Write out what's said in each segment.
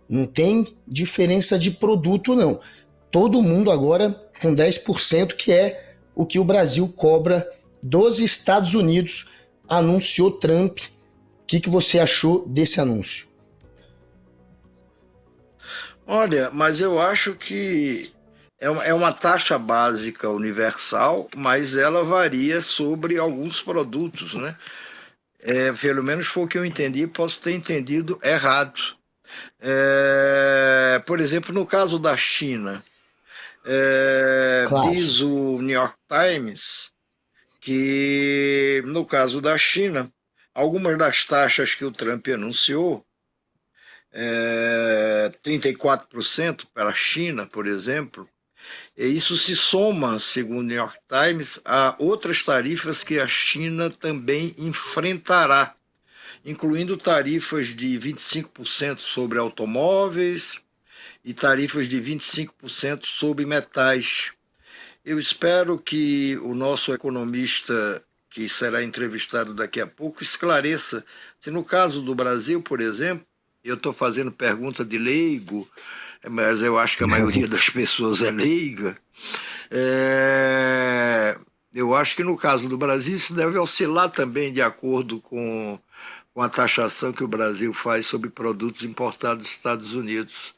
Não tem diferença de produto, não. Todo mundo agora com 10%, que é o que o Brasil cobra dos Estados Unidos, anunciou Trump. O que você achou desse anúncio? Olha, mas eu acho que é uma taxa básica universal, mas ela varia sobre alguns produtos, né? Pelo menos foi o que eu entendi, posso ter entendido errado. Por exemplo, no caso da China, Claro. diz o New York Times que, no caso da China, algumas das taxas que o Trump anunciou, 34% para a China, por exemplo, e isso se soma, segundo o New York Times, a outras tarifas que a China também enfrentará, incluindo tarifas de 25% sobre automóveis e tarifas de 25% sobre metais. Eu espero que o nosso economista, que será entrevistado daqui a pouco, esclareça se no caso do Brasil, por exemplo, eu estou fazendo pergunta de leigo, mas eu acho que a maioria das pessoas é leiga. Eu acho que no caso do Brasil isso deve oscilar também de acordo com a taxação que o Brasil faz sobre produtos importados dos Estados Unidos.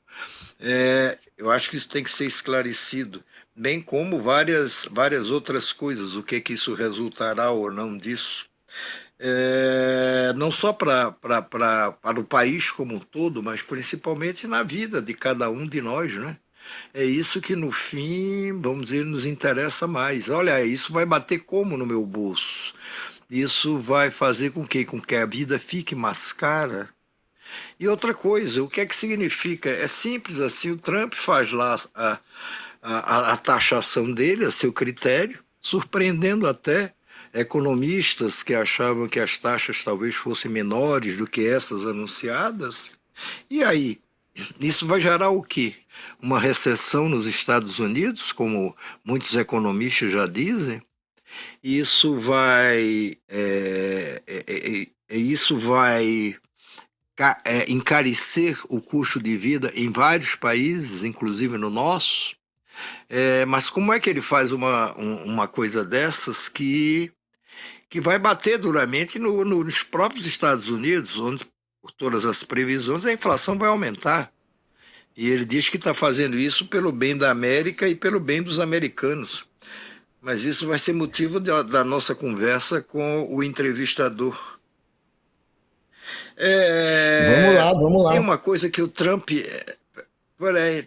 Eu acho que isso tem que ser esclarecido, bem como várias outras coisas, o que isso resultará ou não disso. Não só para o país como um todo, mas principalmente na vida de cada um de nós, né? É isso que no fim, vamos dizer, nos interessa mais. Olha, isso vai bater como no meu bolso? Isso vai fazer com que a vida fique mais cara? E outra coisa, o que é que significa? É simples assim, o Trump faz lá a taxação dele, a seu critério, surpreendendo até economistas que achavam que as taxas talvez fossem menores do que essas anunciadas. E aí, isso vai gerar o quê? Uma recessão nos Estados Unidos, como muitos economistas já dizem. Isso vai encarecer o custo de vida em vários países, inclusive no nosso. Mas como é que ele faz uma coisa dessas que vai bater duramente nos próprios Estados Unidos, onde, por todas as previsões, a inflação vai aumentar. E ele diz que está fazendo isso pelo bem da América e pelo bem dos americanos. Mas isso vai ser motivo da nossa conversa com o entrevistador. Vamos lá, vamos Tem lá. uma coisa que o Trump. Peraí,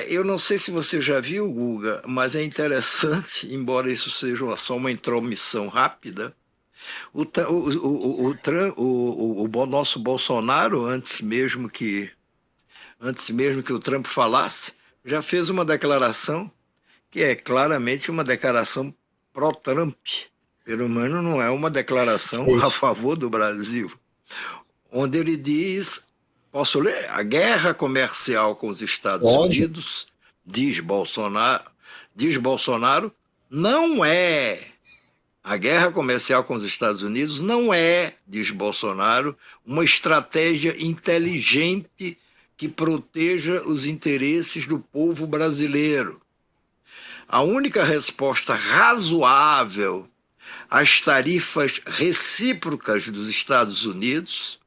eu não sei se você já viu, Guga, mas é interessante, embora isso seja só uma intromissão rápida. O nosso Bolsonaro, antes mesmo que o Trump falasse, já fez uma declaração que é claramente uma declaração pró-Trump. Pelo menos não é uma declaração a favor do Brasil, onde ele diz, posso ler? A guerra comercial com os Estados Pode. Unidos, diz Bolsonaro, não é. A guerra comercial com os Estados Unidos não é, diz Bolsonaro, uma estratégia inteligente que proteja os interesses do povo brasileiro. A única resposta razoável às tarifas recíprocas dos Estados Unidos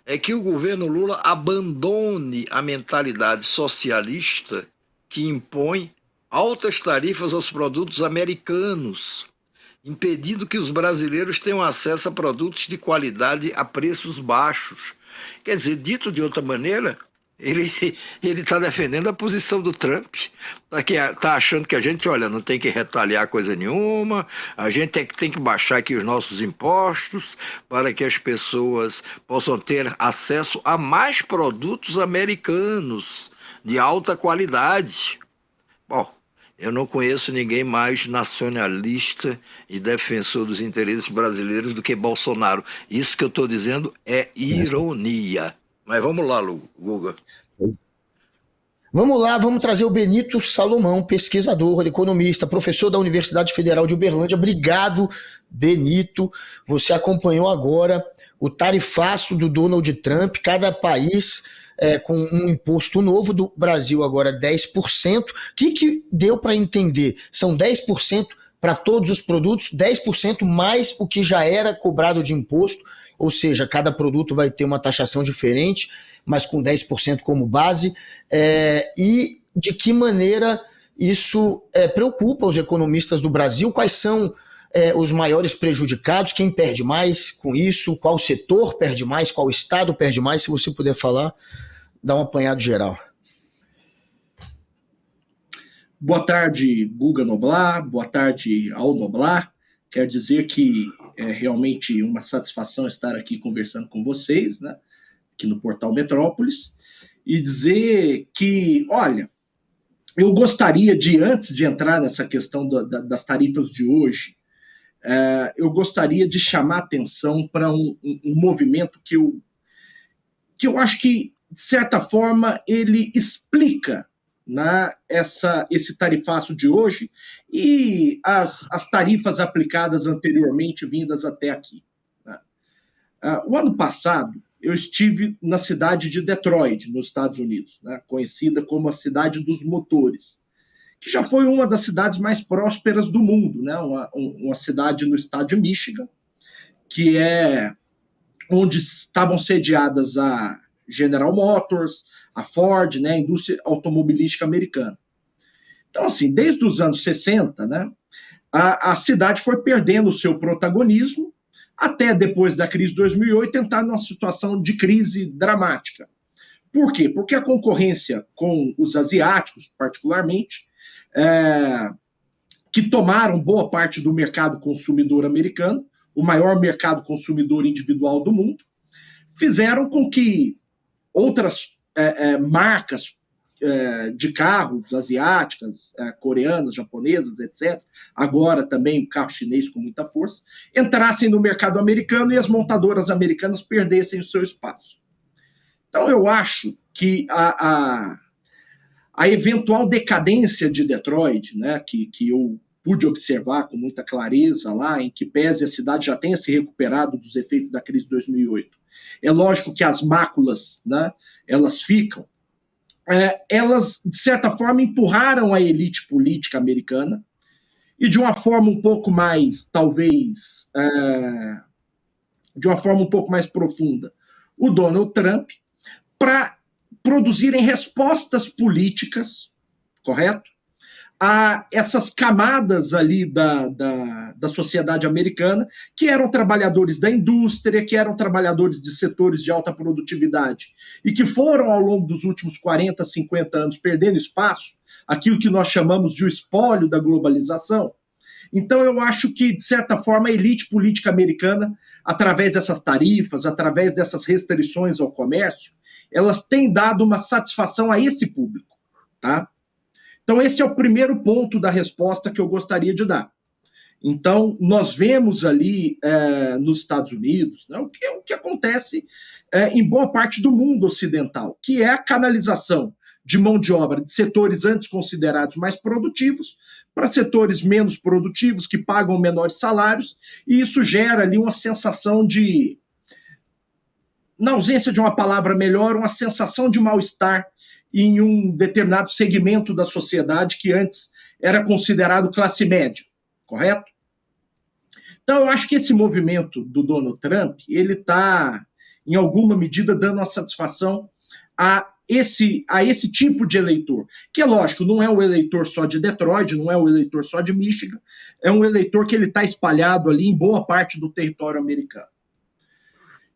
é que o governo Lula abandone a mentalidade socialista que impõe altas tarifas aos produtos americanos, impedindo que os brasileiros tenham acesso a produtos de qualidade a preços baixos. Quer dizer, dito de outra maneira, ele está defendendo a posição do Trump, está achando que a gente, olha, não tem que retaliar coisa nenhuma, a gente tem que baixar aqui os nossos impostos para que as pessoas possam ter acesso a mais produtos americanos de alta qualidade. Bom, eu não conheço ninguém mais nacionalista e defensor dos interesses brasileiros do que Bolsonaro. Isso que eu estou dizendo é ironia. Mas vamos lá, Guga. Vamos lá, vamos trazer o Benito Salomão, pesquisador, economista, professor da Universidade Federal de Uberlândia. Obrigado, Benito. Você acompanhou agora o tarifaço do Donald Trump. Cada país com um imposto novo do Brasil agora 10%. O que deu para entender? São 10% para todos os produtos, 10% mais o que já era cobrado de imposto, ou seja, cada produto vai ter uma taxação diferente, mas com 10% como base. E de que maneira isso preocupa os economistas do Brasil? Quais são os maiores prejudicados? Quem perde mais com isso? Qual setor perde mais? Qual estado perde mais? Se você puder falar, dá um apanhado geral. Boa tarde, Guga Noblar. Boa tarde ao Noblar. Quer dizer que é realmente uma satisfação estar aqui conversando com vocês, né, aqui no Portal Metrópolis, e dizer que, olha, eu gostaria de, antes de entrar nessa questão das tarifas de hoje, eu gostaria de chamar atenção para um movimento que eu acho que, de certa forma, ele explica, né, esse tarifaço de hoje e as tarifas aplicadas anteriormente, vindas até aqui. Né? O ano passado, eu estive na cidade de Detroit, nos Estados Unidos, né, conhecida como a cidade dos motores, que já foi uma das cidades mais prósperas do mundo, né? Uma cidade no estado de Michigan, que é onde estavam sediadas a General Motors, a Ford, né? A indústria automobilística americana. Então, assim, desde os anos 60, né, a cidade foi perdendo o seu protagonismo, até depois da crise de 2008, entrar numa situação de crise dramática. Por quê? Porque a concorrência com os asiáticos, particularmente, que tomaram boa parte do mercado consumidor americano, o maior mercado consumidor individual do mundo, fizeram com que outras marcas de carros asiáticas, coreanas, japonesas, etc., agora também o carro chinês com muita força, entrassem no mercado americano e as montadoras americanas perdessem o seu espaço. Então, eu acho que a eventual decadência de Detroit, né, que eu pude observar com muita clareza lá, em que pese a cidade já tenha se recuperado dos efeitos da crise de 2008. É lógico que as máculas, né, elas ficam. Elas, de certa forma, empurraram a elite política americana e de uma forma um pouco mais, talvez, de uma forma um pouco mais profunda, o Donald Trump, para produzirem respostas políticas, correto? A essas camadas ali da sociedade americana, que eram trabalhadores da indústria, que eram trabalhadores de setores de alta produtividade, e que foram, ao longo dos últimos 40, 50 anos, perdendo espaço, aquilo que nós chamamos de o espólio da globalização. Então, eu acho que, de certa forma, a elite política americana, através dessas tarifas, através dessas restrições ao comércio, elas têm dado uma satisfação a esse público, tá? Então, esse é o primeiro ponto da resposta que eu gostaria de dar. Então, nós vemos ali nos Estados Unidos, né, o que acontece em boa parte do mundo ocidental, que é a canalização de mão de obra de setores antes considerados mais produtivos para setores menos produtivos, que pagam menores salários, e isso gera ali uma sensação de, na ausência de uma palavra melhor, uma sensação de mal-estar em um determinado segmento da sociedade que antes era considerado classe média, correto? Então, eu acho que esse movimento do Donald Trump, ele está, em alguma medida, dando uma satisfação a esse tipo de eleitor, que é lógico, não é o eleitor só de Detroit, não é o eleitor só de Michigan, é um eleitor que ele está espalhado ali em boa parte do território americano.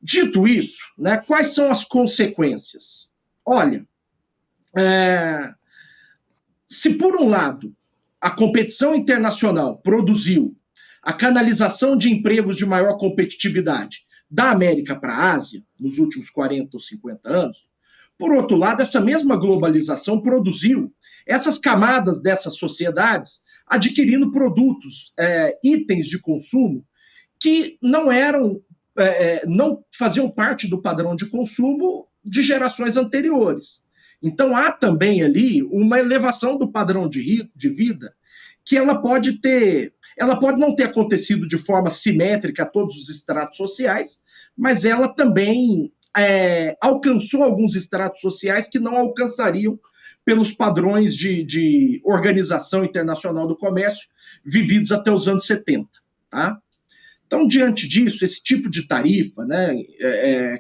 Dito isso, né, quais são as consequências? Olha, se por um lado a competição internacional produziu a canalização de empregos de maior competitividade da América para a Ásia nos últimos 40 ou 50 anos, por outro lado, essa mesma globalização produziu essas camadas dessas sociedades adquirindo produtos, itens de consumo que não faziam parte do padrão de consumo de gerações anteriores. Então, há também ali uma elevação do padrão de vida que ela pode não ter acontecido de forma simétrica a todos os estratos sociais, mas ela também alcançou alguns estratos sociais que não alcançariam pelos padrões de Organização Internacional do Comércio vividos até os anos 70. Tá? Então, diante disso, esse tipo de tarifa, né,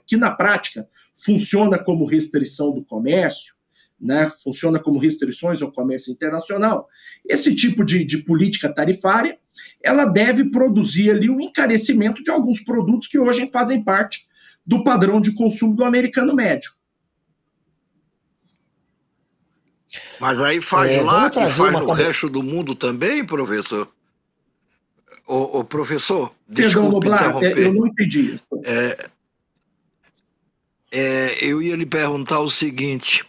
que na prática funciona como restrição do comércio, né, funciona como restrições ao comércio internacional, esse tipo de política tarifária, ela deve produzir ali um encarecimento de alguns produtos que hoje fazem parte do padrão de consumo do americano médio. Mas aí faz lá e faz no resto do mundo também, professor? O professor, desculpe interromper. Eu não entendi isso. Eu ia lhe perguntar o seguinte: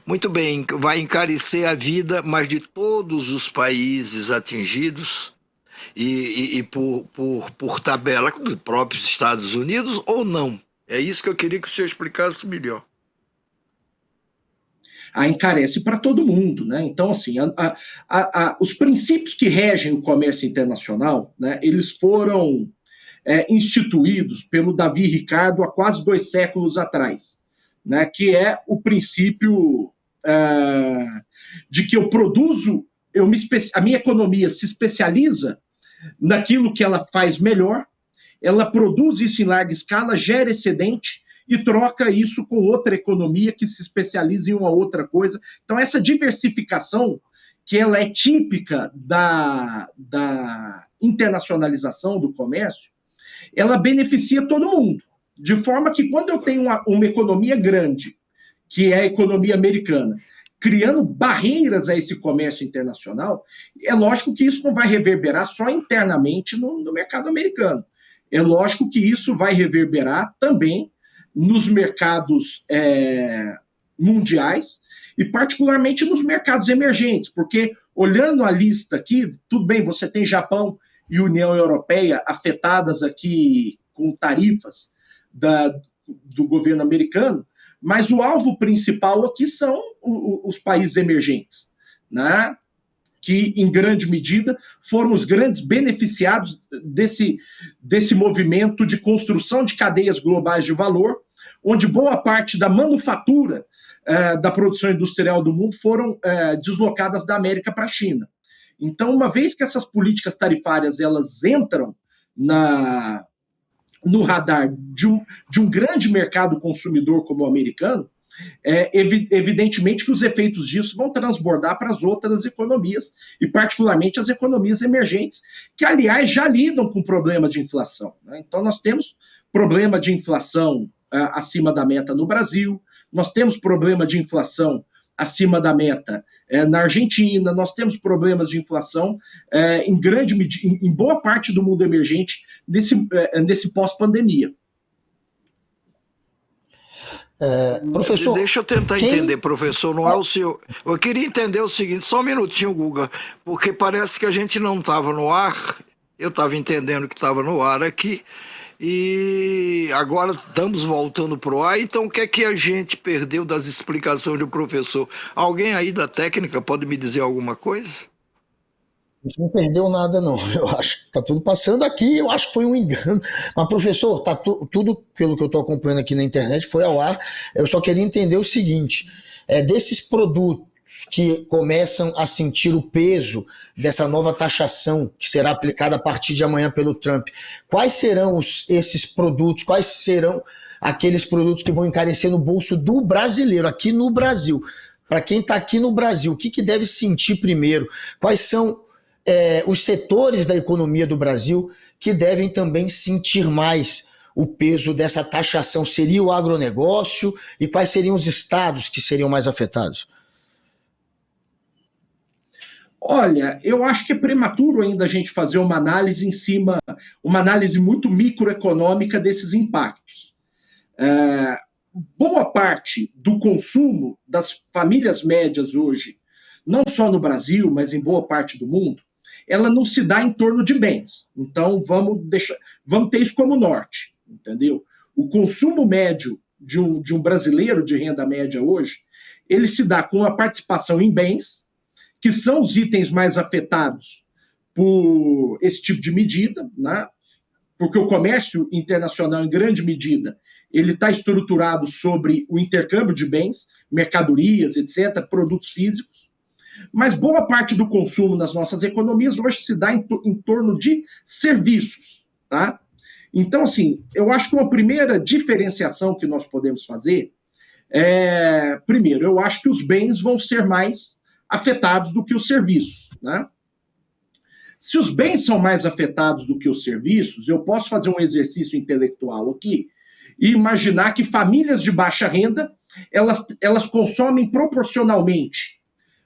muito bem, vai encarecer a vida, mas de todos os países atingidos e por tabela dos próprios Estados Unidos ou não? É isso que eu queria que o senhor explicasse melhor. Encarece para todo mundo, né? Então, assim, os princípios que regem o comércio internacional, né, eles foram instituídos pelo Davi Ricardo há quase 2 séculos atrás, né? Que é o princípio de que eu produzo, a minha economia se especializa naquilo que ela faz melhor, ela produz isso em larga escala, gera excedente e troca isso com outra economia que se especializa em uma outra coisa. Então, essa diversificação, que ela é típica da internacionalização do comércio, ela beneficia todo mundo. De forma que, quando eu tenho uma economia grande, que é a economia americana, criando barreiras a esse comércio internacional, é lógico que isso não vai reverberar só internamente no mercado americano. É lógico que isso vai reverberar também nos mercados mundiais e particularmente nos mercados emergentes, porque olhando a lista aqui, tudo bem, você tem Japão e União Europeia afetadas aqui com tarifas do governo americano, mas o alvo principal aqui são os países emergentes, né? Que, em grande medida, foram os grandes beneficiados desse movimento de construção de cadeias globais de valor, onde boa parte da manufatura da produção industrial do mundo foram deslocadas da América para a China. Então, uma vez que essas políticas tarifárias elas entram no radar de um grande mercado consumidor como o americano, evidentemente que os efeitos disso vão transbordar para as outras economias, e particularmente as economias emergentes, que, aliás, já lidam com problema de inflação, né? Então, nós temos problema de inflação acima da meta no Brasil, nós temos problema de inflação acima da meta na Argentina, nós temos problemas de inflação em grande medida, em boa parte do mundo emergente nesse pós-pandemia. Professor, deixa eu tentar entender, professor, não é o senhor. Eu queria entender o seguinte, só um minutinho, Guga, porque parece que a gente não estava no ar, eu estava entendendo que estava no ar aqui, e agora estamos voltando para o ar, então o que é que a gente perdeu das explicações do professor? Alguém aí da técnica pode me dizer alguma coisa? A gente não perdeu nada, não. Eu acho que está tudo passando aqui, eu acho que foi um engano. Mas, professor, tá tudo pelo que eu estou acompanhando aqui na internet foi ao ar. Eu só queria entender o seguinte: desses produtos que começam a sentir o peso dessa nova taxação que será aplicada a partir de amanhã pelo Trump, quais serão esses produtos, quais serão aqueles produtos que vão encarecer no bolso do brasileiro, aqui no Brasil? Para quem está aqui no Brasil, o que deve sentir primeiro? Quais são os setores da economia do Brasil que devem também sentir mais o peso dessa taxação? Seria o agronegócio? E quais seriam os estados que seriam mais afetados? Olha, eu acho que é prematuro ainda a gente fazer uma análise uma análise muito microeconômica desses impactos. Boa parte do consumo das famílias médias hoje, não só no Brasil, mas em boa parte do mundo, ela não se dá em torno de bens. Então, vamos ter isso como norte, entendeu? O consumo médio de um brasileiro de renda média hoje, ele se dá com a participação em bens, que são os itens mais afetados por esse tipo de medida, né? Porque o comércio internacional, em grande medida, ele está estruturado sobre o intercâmbio de bens, mercadorias, etc., produtos físicos, mas boa parte do consumo nas nossas economias hoje se dá em torno de serviços, tá? Então, assim, eu acho que uma primeira diferenciação que nós podemos fazer é, primeiro, eu acho que os bens vão ser mais afetados do que os serviços, né? Se os bens são mais afetados do que os serviços, eu posso fazer um exercício intelectual aqui e imaginar que famílias de baixa renda, elas consomem proporcionalmente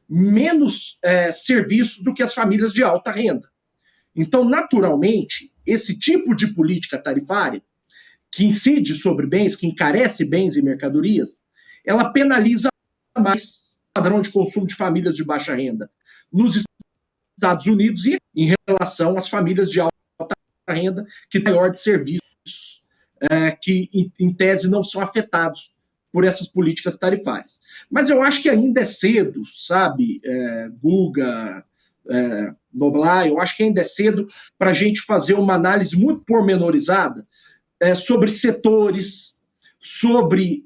menos serviços do que as famílias de alta renda. Então, naturalmente, esse tipo de política tarifária, que incide sobre bens, que encarece bens e mercadorias, ela penaliza mais o padrão de consumo de famílias de baixa renda nos Estados Unidos e em relação às famílias de alta renda, que têm maior de serviços que, em tese, não são afetados por essas políticas tarifárias. Mas eu acho que ainda é cedo, sabe, Guga, Noblar, eu acho que ainda é cedo para a gente fazer uma análise muito pormenorizada sobre setores, sobre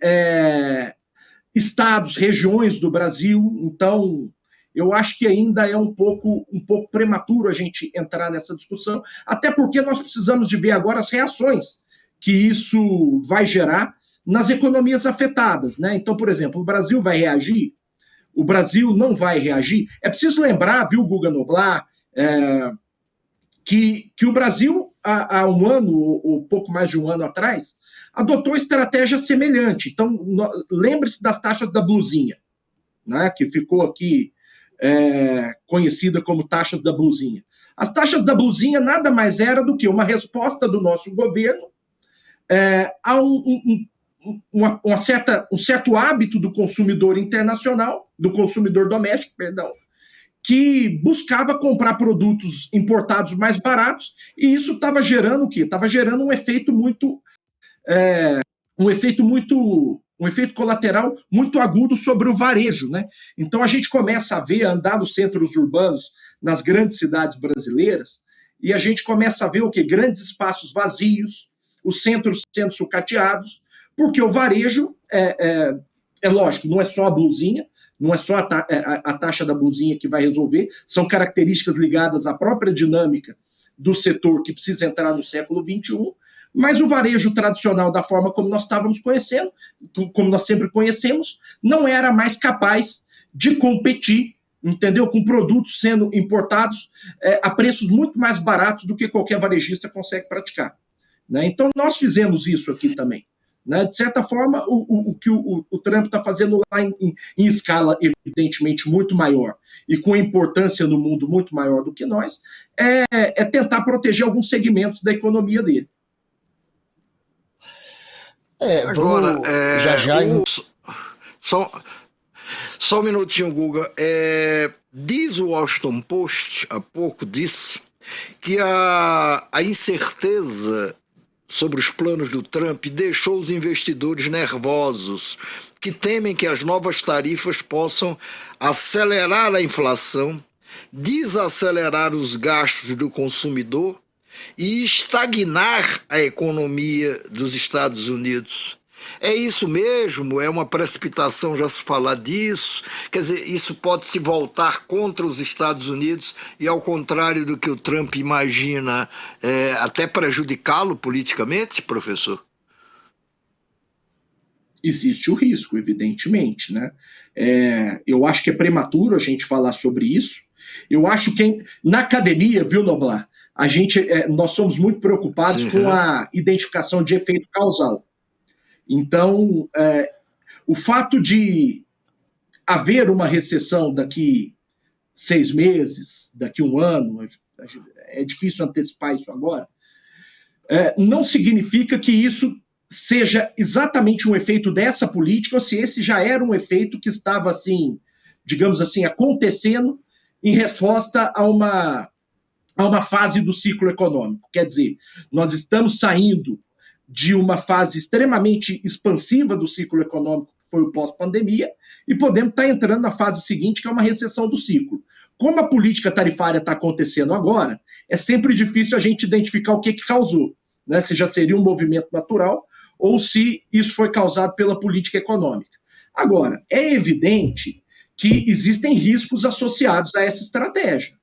estados, regiões do Brasil. Então, eu acho que ainda é um pouco prematuro a gente entrar nessa discussão, até porque nós precisamos de ver agora as reações que isso vai gerar nas economias afetadas, né? Então, por exemplo, o Brasil vai reagir? O Brasil não vai reagir? É preciso lembrar, viu, Guga, Noblar, que o Brasil, há um ano, ou pouco mais de um ano atrás, adotou estratégia semelhante. Então, lembre-se das taxas da blusinha, né, que ficou aqui conhecida como taxas da blusinha. As taxas da blusinha nada mais era do que uma resposta do nosso governo a um certo hábito do consumidor internacional, do consumidor doméstico, perdão, que buscava comprar produtos importados mais baratos, e isso estava gerando o quê? Estava gerando um efeito colateral muito agudo sobre o varejo, né? Então a gente começa a andar nos centros urbanos, nas grandes cidades brasileiras, e a gente começa a ver o quê? Grandes espaços vazios, os centros sendo sucateados, porque o varejo, lógico, não é só a blusinha, não é só a taxa da blusinha que vai resolver, são características ligadas à própria dinâmica do setor que precisa entrar no século XXI, mas o varejo tradicional, da forma como nós estávamos conhecendo, como nós sempre conhecemos, não era mais capaz de competir, entendeu? Com produtos sendo importados a preços muito mais baratos do que qualquer varejista consegue praticar, né? Então, nós fizemos isso aqui também, né? De certa forma, o que o Trump está fazendo lá em escala, evidentemente, muito maior e com importância no mundo muito maior do que nós, é tentar proteger alguns segmentos da economia dele. Agora, só um minutinho, Guga. Diz o Washington Post, há pouco disse, que a incerteza sobre os planos do Trump deixou os investidores nervosos, que temem que as novas tarifas possam acelerar a inflação, desacelerar os gastos do consumidor e estagnar a economia dos Estados Unidos. É isso mesmo? É uma precipitação já se falar disso? Quer dizer, isso pode se voltar contra os Estados Unidos e, ao contrário do que o Trump imagina, até prejudicá-lo politicamente, professor? Existe o risco, evidentemente, né? Eu acho que é prematuro a gente falar sobre isso. Eu acho que na academia, viu, Noblar, nós somos muito preocupados com a identificação de efeito causal. Então, o fato de haver uma recessão daqui 6 meses, daqui 1 ano, é difícil antecipar isso agora, não significa que isso seja exatamente um efeito dessa política, ou se esse já era um efeito que estava, assim, digamos assim, acontecendo em resposta a uma fase do ciclo econômico. Quer dizer, nós estamos saindo de uma fase extremamente expansiva do ciclo econômico, que foi o pós-pandemia, e podemos estar entrando na fase seguinte, que é uma recessão do ciclo. Como a política tarifária está acontecendo agora, é sempre difícil a gente identificar o que causou, né? Se já seria um movimento natural ou se isso foi causado pela política econômica. Agora, é evidente que existem riscos associados a essa estratégia,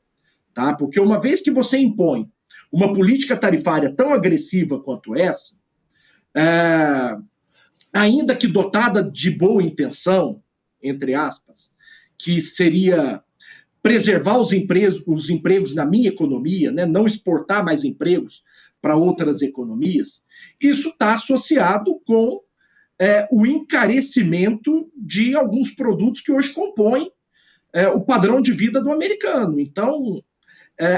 tá? Porque uma vez que você impõe uma política tarifária tão agressiva quanto essa, ainda que dotada de boa intenção, entre aspas, que seria preservar os empregos na minha economia, né, não exportar mais empregos para outras economias, isso está associado com o encarecimento de alguns produtos que hoje compõem o padrão de vida do americano. Então,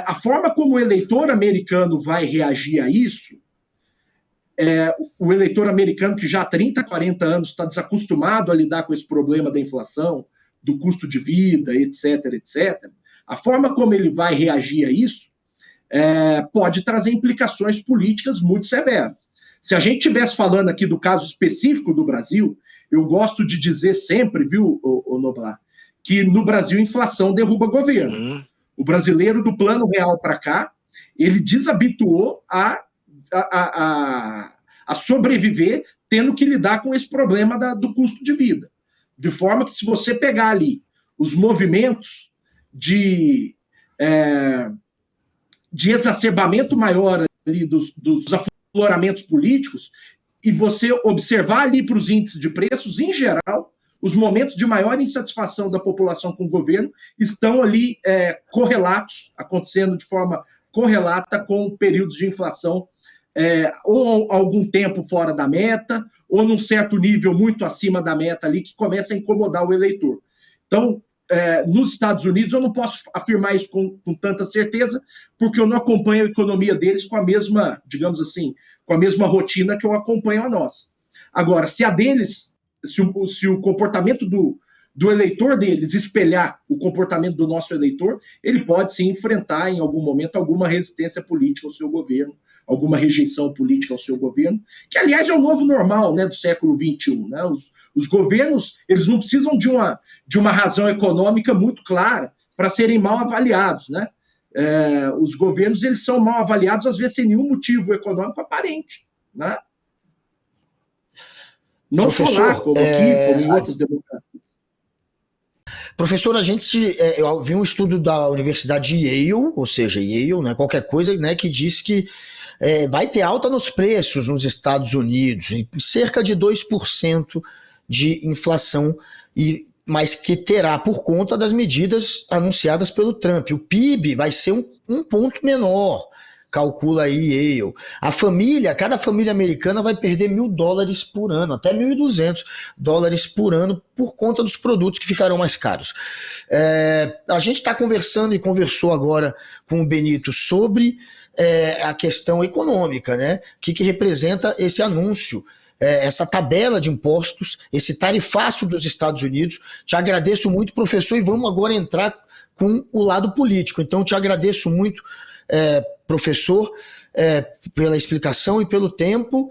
a forma como o eleitor americano vai reagir a isso, o eleitor americano que já há 30, 40 anos está desacostumado a lidar com esse problema da inflação, do custo de vida, etc., etc., a forma como ele vai reagir a isso pode trazer implicações políticas muito severas. Se a gente estivesse falando aqui do caso específico do Brasil, eu gosto de dizer sempre, viu, Noblar, que no Brasil inflação derruba governo. O brasileiro do Plano Real para cá, ele desabituou a sobreviver tendo que lidar com esse problema do custo de vida. De forma que, se você pegar ali os movimentos de exacerbamento maior ali dos afloramentos políticos, e você observar ali para os índices de preços, em geral, os momentos de maior insatisfação da população com o governo estão ali correlatos, acontecendo de forma correlata com períodos de inflação ou algum tempo fora da meta, ou num certo nível muito acima da meta ali, que começa a incomodar o eleitor. Então, nos Estados Unidos, eu não posso afirmar isso com tanta certeza, porque eu não acompanho a economia deles com a mesma, digamos assim, com a mesma rotina que eu acompanho a nossa. Agora, se a deles, se o comportamento do eleitor deles espelhar o comportamento do nosso eleitor, ele pode sim enfrentar em algum momento alguma resistência política ao seu governo, alguma rejeição política ao seu governo, que aliás é o novo normal, né, do século XXI. Né? Os governos, eles não precisam de uma razão econômica muito clara para serem mal avaliados. Né? Os governos, eles são mal avaliados às vezes sem nenhum motivo econômico aparente. Né? Não só lá, como aqui, como em outras democracias. Professor, eu vi um estudo da Universidade de Yale, ou seja, Yale, né, qualquer coisa, né, que diz que vai ter alta nos preços nos Estados Unidos, cerca de 2% de inflação, mas que terá por conta das medidas anunciadas pelo Trump. O PIB vai ser um ponto menor, calcula aí Yale. Cada família americana vai perder $1.000 por ano, até $1.200 por ano, por conta dos produtos que ficarão mais caros. A gente está conversando e conversou agora com o Benito sobre a questão econômica, né? O que representa esse anúncio, essa tabela de impostos, esse tarifaço dos Estados Unidos. Te agradeço muito, professor, e vamos agora entrar com o lado político. Então, te agradeço muito, professor, pela explicação e pelo tempo.